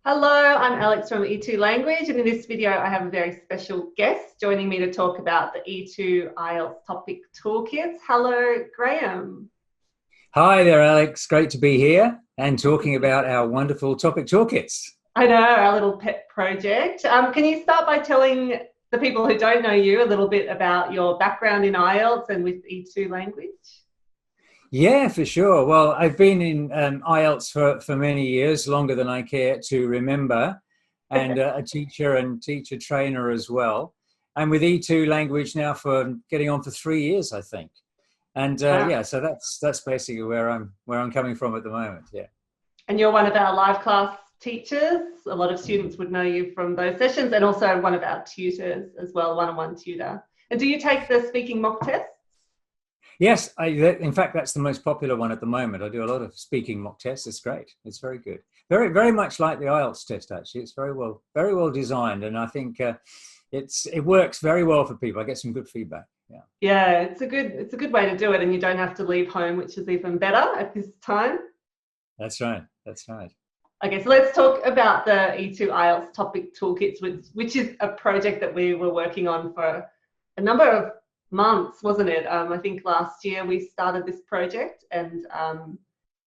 Hello, I'm Alex from E2 Language, and in this video I have a very special guest joining me to talk about the E2 IELTS Topic Toolkits. Hello, Graeme. Hi there, Alex. Great to be here and talking about our wonderful topic toolkits. I know, our little pet project. Can you start by telling the people who don't know you a little bit about your background in IELTS and with E2 Language? Yeah, for sure. Well, I've been in IELTS for many years, longer than I care to remember, and a teacher and teacher trainer as well. And with E2 Language now for getting on for 3 years, I think. And Wow. yeah, so that's basically where I'm coming from at the moment. Yeah. And you're one of our live class teachers. A lot of students would know you from those sessions, and also one of our tutors as well, one-on-one tutor. And do you take the speaking mock test? Yes, in fact, that's the most popular one at the moment. I do a lot of speaking mock tests. It's great. It's very good. Very, very much like the IELTS test, actually. It's very well designed. And I think it works very well for people. I get some good feedback. Yeah. Yeah, it's a good way to do it, and you don't have to leave home, which is even better at this time. That's right. That's right. Okay, so let's talk about the E2 IELTS Topic Toolkits, which is a project that we were working on for a number of months, wasn't it? I think last year we started this project and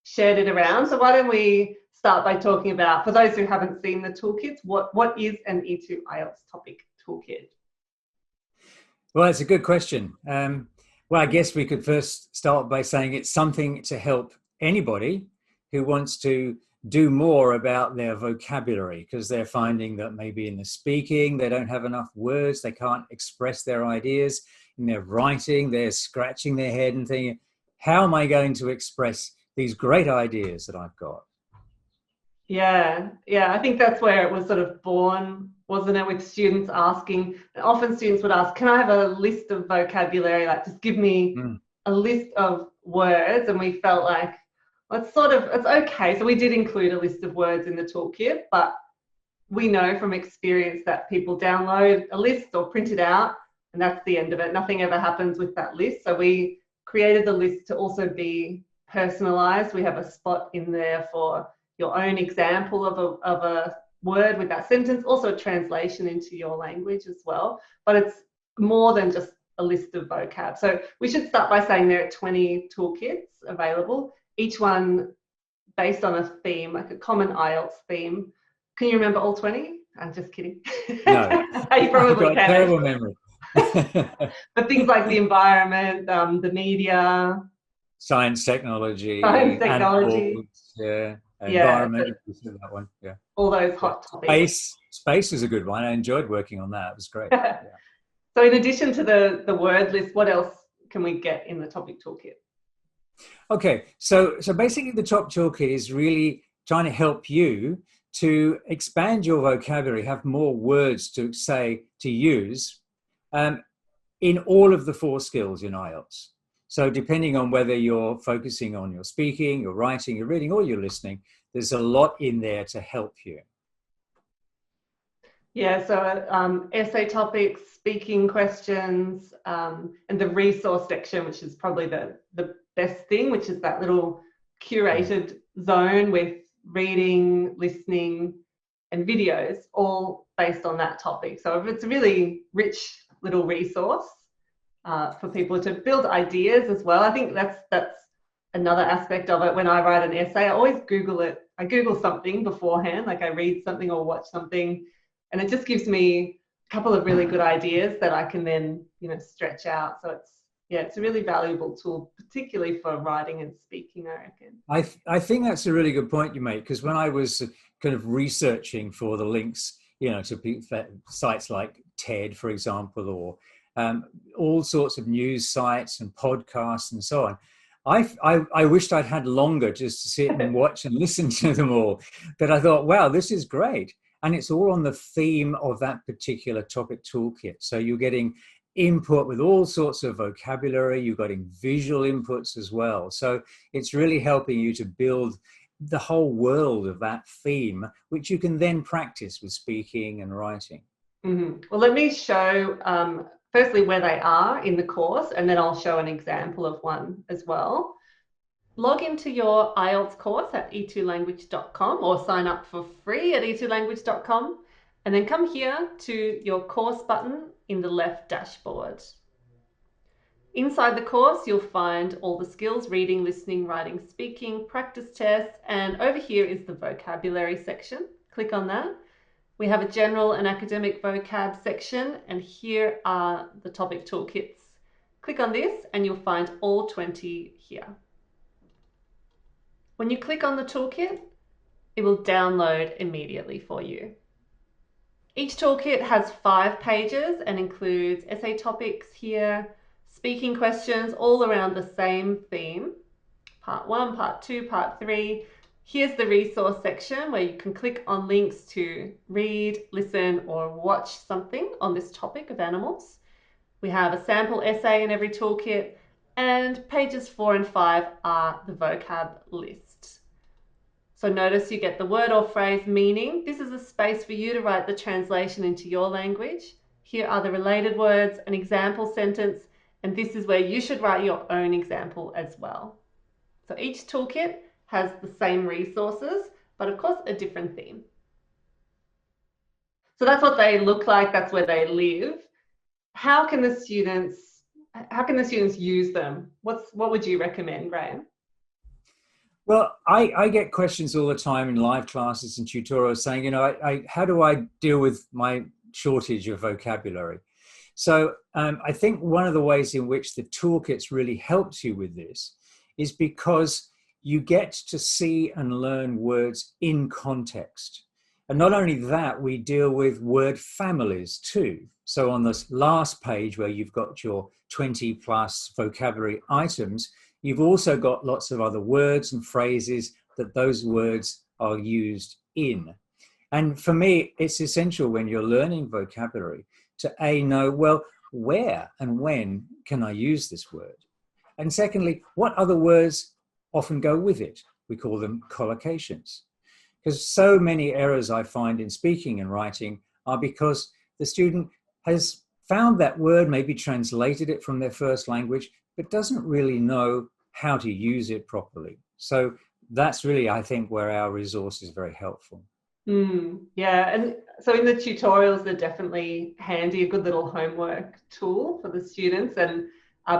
shared it around. So why don't we start by talking about, for those who haven't seen the toolkits, what is an E2 IELTS Topic Toolkit? Well, it's a good question. Well, I guess we could first start by saying it's something to help anybody who wants to do more about their vocabulary, because they're finding that maybe in the speaking they don't have enough words, they can't express their ideas. In their writing, they're scratching their head and thinking, how am I going to express these great ideas that I've got? Yeah, I think that's where it was sort of born, wasn't it, with students asking. Often students would ask, can I have a list of vocabulary, like just give me a list of words, and we felt like, well, it's okay. So we did include a list of words in the toolkit, but we know from experience that people download a list or print it out, and that's the end of it. Nothing ever happens with that list. So we created the list to also be personalized. We have a spot in there for your own example of a word with that sentence, also a translation into your language as well. But it's more than just a list of vocab. So we should start by saying there are 20 toolkits available, each one based on a theme, like a common IELTS theme. Can you remember all 20? I'm just kidding. No. You probably I've got can. terrible memory. But things like the environment, the media, Science, technology, animals, environment. That one. Yeah. All those hot topics. Space is a good one. I enjoyed working on that. It was great. Yeah. So in addition to the word list, what else can we get in the topic toolkit? Okay, so basically the top toolkit is really trying to help you to expand your vocabulary, have more words to use in all of the 4 skills in IELTS. So depending on whether you're focusing on your speaking, your writing, your reading, or your listening, there's a lot in there to help you. Yeah, so essay topics, speaking questions, and the resource section, which is probably the best thing, which is that little curated zone with reading, listening, and videos, all based on that topic. So it's a really rich little resource for people to build ideas as well. I think that's another aspect of it. When I write an essay, I always Google it. I Google something beforehand, like I read something or watch something, and it just gives me a couple of really good ideas that I can then, stretch out. So it's a really valuable tool, particularly for writing and speaking, I reckon. I think that's a really good point you make, because when I was kind of researching for the links, to sites like TED, for example, or all sorts of news sites and podcasts and so on, I wished I'd had longer just to sit and watch and listen to them all. But I thought, wow, this is great. And it's all on the theme of that particular topic toolkit. So you're getting input with all sorts of vocabulary, you're getting visual inputs as well. So it's really helping you to build the whole world of that theme, which you can then practice with speaking and writing. Mm-hmm. Well, let me show firstly where they are in the course, and then I'll show an example of one as well. log into your IELTS course at e2language.com or sign up for free at e2language.com, and then come here to your course button in the left dashboard. Inside the course, you'll find all the skills: reading, listening, writing, speaking, practice tests, and over here is the vocabulary section. Click on that. We have a general and academic vocab section, and here are the topic toolkits. Click on this and you'll find all 20 here. When you click on the toolkit, it will download immediately for you. Each toolkit has 5 pages and includes essay topics here, speaking questions all around the same theme. Part 1, Part 2, Part 3. Here's the resource section where you can click on links to read, listen, or watch something on this topic of animals. We have a sample essay in every toolkit, and pages 4 and 5 are the vocab list. So notice you get the word or phrase meaning. This is a space for you to write the translation into your language. Here are the related words, an example sentence, and this is where you should write your own example as well. So each toolkit has the same resources, but of course a different theme. So that's what they look like, that's where they live. How can the students use them? What would you recommend, Graeme? Well, I get questions all the time in live classes and tutorials saying, you know, how do I deal with my shortage of vocabulary? So I think one of the ways in which the toolkits really helps you with this is because you get to see and learn words in context. And not only that, we deal with word families too. So on this last page where you've got your 20 plus vocabulary items, you've also got lots of other words and phrases that those words are used in. And for me, it's essential when you're learning vocabulary to know, well, where and when can I use this word? And secondly, what other words often go with it? We call them collocations. Because so many errors I find in speaking and writing are because the student has found that word, maybe translated it from their first language, but doesn't really know how to use it properly. So that's really, I think, where our resource is very helpful. Yeah, and so in the tutorials, they're definitely handy, a good little homework tool for the students. And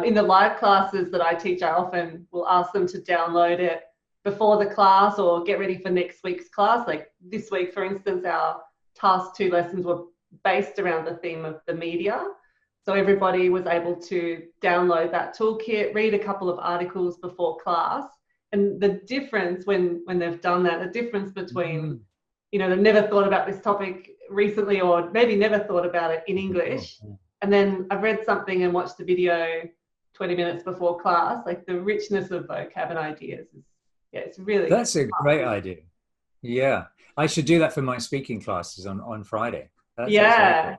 in the live classes that I teach, I often will ask them to download it before the class or get ready for next week's class. Like this week, for instance, our task 2 lessons were based around the theme of the media. So everybody was able to download that toolkit, read a couple of articles before class. And the difference when they've done that, the difference between, you know, they've never thought about this topic recently or maybe never thought about it in English. And then I've read something and watched the video 20 minutes before class, like the richness of vocab and ideas is, yeah, it's really. That's a great idea. Yeah. I should do that for my speaking classes on Friday. Yeah.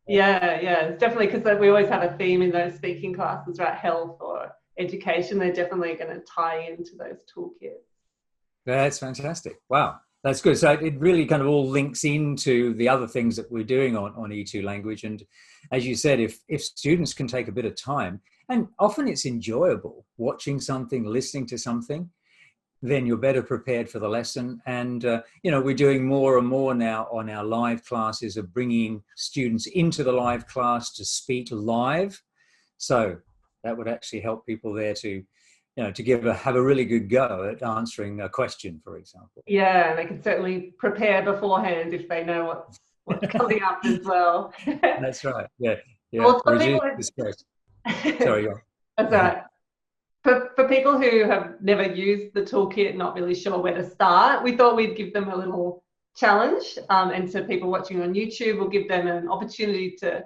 It's definitely, because we always have a theme in those speaking classes, right? Health or education. They're definitely going to tie into those toolkits. That's fantastic. Wow. That's good. So it really kind of all links into the other things that we're doing on E2 language. And as you said, if students can take a bit of time, and often it's enjoyable watching something, listening to something, then you're better prepared for the lesson. And, you know, we're doing more and more now on our live classes of bringing students into the live class to speak live. So that would actually help people there to, you know, to have a really good go at answering a question, for example. Yeah, they can certainly prepare beforehand if they know what's coming up as well. That's right. Yeah. Well, Sorry, go on. That's all right. For people who have never used the toolkit, not really sure where to start, we thought we'd give them a little challenge. And to people watching on YouTube, we'll give them an opportunity to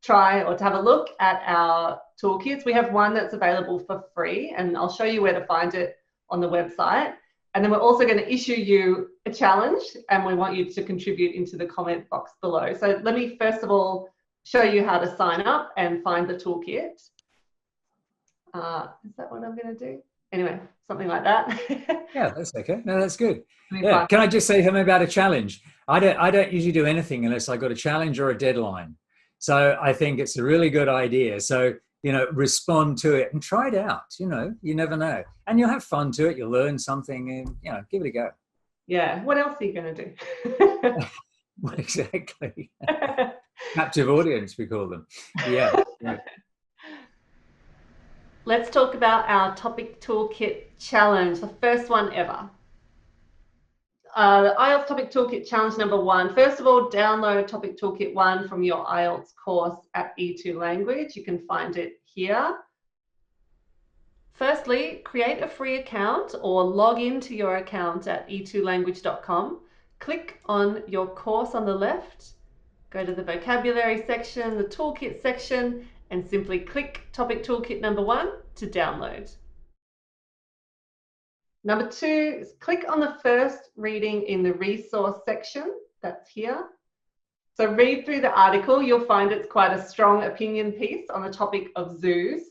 try or to have a look at our toolkits. We have one that's available for free, and I'll show you where to find it on the website. And then we're also going to issue you a challenge, and we want you to contribute into the comment box below. So let me first of all show you how to sign up and find the toolkit. Is that what I'm going to do? Anyway, something like that. Yeah, that's okay. No, that's good. Yeah. Can I just say something about a challenge? I don't usually do anything unless I got a challenge or a deadline. So I think it's a really good idea. So you know, respond to it and try it out. You know, you never know. And you'll have fun to it. You'll learn something and, you know, give it a go. Yeah. What else are you going to do? Well, exactly. Captive audience, we call them. Yeah. Right. Let's talk about our Topic Toolkit challenge, the first one ever. IELTS Topic Toolkit challenge number 1. First of all, download Topic Toolkit 1 from your IELTS course at E2 Language. You can find it here. Firstly, create a free account or log into your account at e2language.com. Click on your course on the left, go to the vocabulary section, the toolkit section, and simply click Topic Toolkit number 1 to download. Number 2 is click on the first reading in the resource section. That's here. So read through the article. You'll find it's quite a strong opinion piece on the topic of zoos.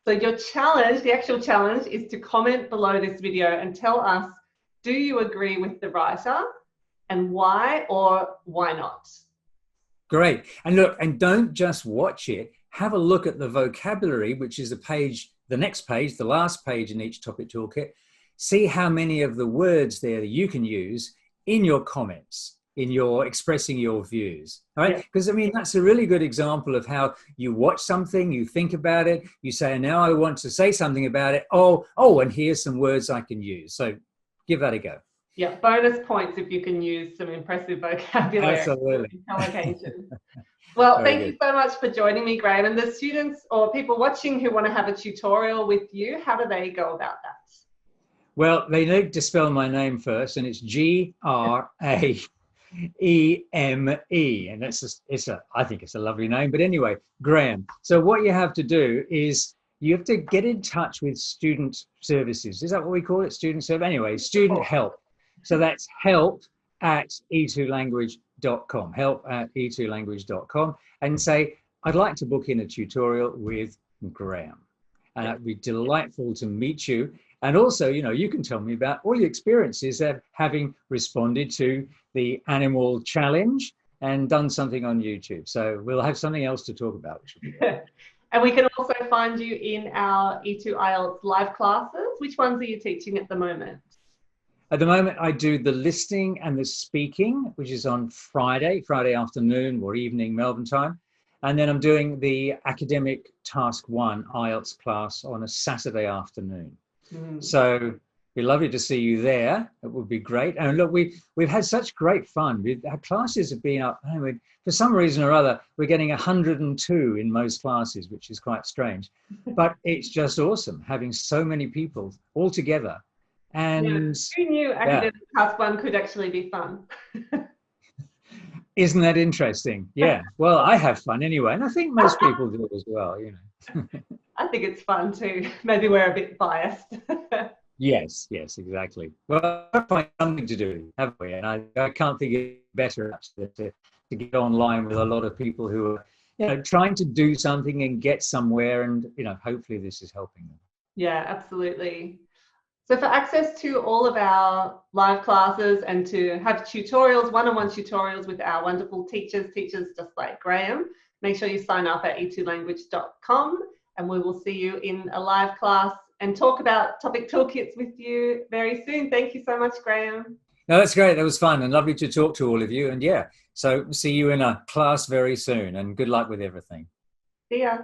So your challenge, the actual challenge, is to comment below this video and tell us, do you agree with the writer and why or why not? Great. And look, and don't just watch it. Have a look at the vocabulary, which is the page, the next page, the last page in each topic toolkit. See how many of the words there that you can use in your comments, in your expressing your views, right? Because I mean, that's a really good example of how you watch something, you think about it, you say, now I want to say something about it. Oh, and here's some words I can use. So give that a go. Yeah, bonus points if you can use some impressive vocabulary. Absolutely. Well, thank you so much for joining me, Graeme. And the students or people watching who want to have a tutorial with you, how do they go about that? Well, they need to spell my name first, and it's Graeme, and I think it's a lovely name. But anyway, Graeme. So what you have to do is you have to get in touch with student services. Is that what we call it? Student service? Anyway, student help. So that's help at e2language.com, help at e2language.com, and say, I'd like to book in a tutorial with Graeme. And it'd be delightful to meet you. And also, you know, you can tell me about all your experiences of having responded to the animal challenge and done something on YouTube. So we'll have something else to talk about. Which will be great. And we can also find you in our E2 IELTS live classes. Which ones are you teaching at the moment? At the moment, I do the listening and the speaking, which is on Friday afternoon or evening Melbourne time. And then I'm doing the academic task 1 IELTS class on a Saturday afternoon. So it'd be lovely to see you there. It would be great. And look, we've had such great fun. Our classes have been up. I mean, for some reason or other, we're getting 102 in most classes, which is quite strange. But it's just awesome having so many people all together. And who knew academic task 1 could actually be fun? Isn't that interesting? Yeah. Well, I have fun anyway, and I think most people do as well, you know. I think it's fun too. Maybe we're a bit biased. Yes, exactly. Well, I find something to do, haven't we? And I can't think of better to get online with a lot of people who are, you know, trying to do something and get somewhere, and, you know, hopefully this is helping them. Yeah, absolutely. So for access to all of our live classes and to have tutorials, one-on-one tutorials with our wonderful teachers just like Graeme, make sure you sign up at e2language.com, and we will see you in a live class and talk about topic toolkits with you very soon. Thank you so much, Graeme. No, that's great. That was fun and lovely to talk to all of you. And yeah, so see you in a class very soon, and good luck with everything. See ya.